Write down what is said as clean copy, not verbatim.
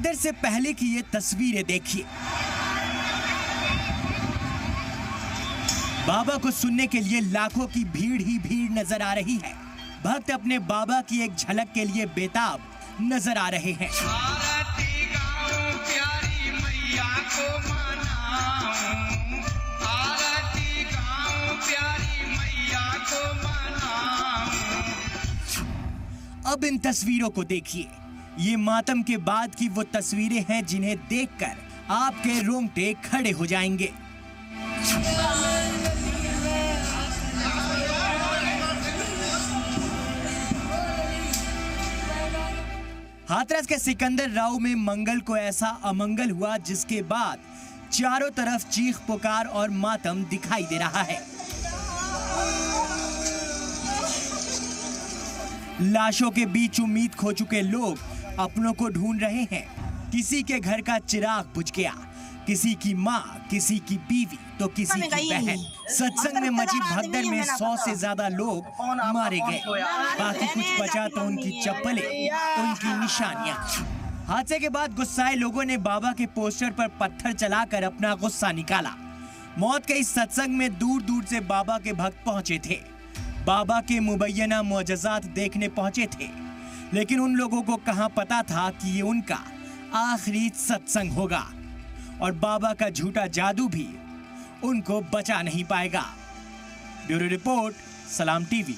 भगदड़ से पहले की ये तस्वीरें देखिए। बाबा को सुनने के लिए लाखों की भीड़ ही भीड़ नजर आ रही है। भक्त अपने बाबा की एक झलक के लिए बेताब नजर आ रहे हैं। आरती गाऊं प्यारी मैया को मनाऊं, आरती गाऊं प्यारी मैया को मनाऊं। अब इन तस्वीरों को देखिए। ये मातम के बाद की वो तस्वीरें हैं जिन्हें देखकर आपके रोंगटे खड़े हो जाएंगे। हाथरस के सिकंदर राव में मंगल को ऐसा अमंगल हुआ जिसके बाद चारों तरफ चीख पुकार और मातम दिखाई दे रहा है। लाशों के बीच उम्मीद खो चुके लोग अपनों को ढूंढ रहे हैं। किसी के घर का चिराग बुझ गया, किसी की माँ, किसी की बीवी तो किसी की बहन। सत्संग में मची भगदड़ में 100 से ज्यादा लोग मारे गए। बाकी कुछ बचा तो उनकी चप्पलें, उनकी निशानियां। हादसे के बाद गुस्साए लोगों ने बाबा के पोस्टर पर पत्थर चलाकर अपना गुस्सा निकाला। मौत के इस सत्संग में दूर दूर से बाबा के भक्त पहुंचे थे। बाबा के मुबैना मोजज़ात देखने पहुंचे थे, लेकिन उन लोगों को कहां पता था कि ये उनका आखिरी सत्संग होगा और बाबा का झूठा जादू भी उनको बचा नहीं पाएगा। ब्यूरो रिपोर्ट, सलाम टीवी।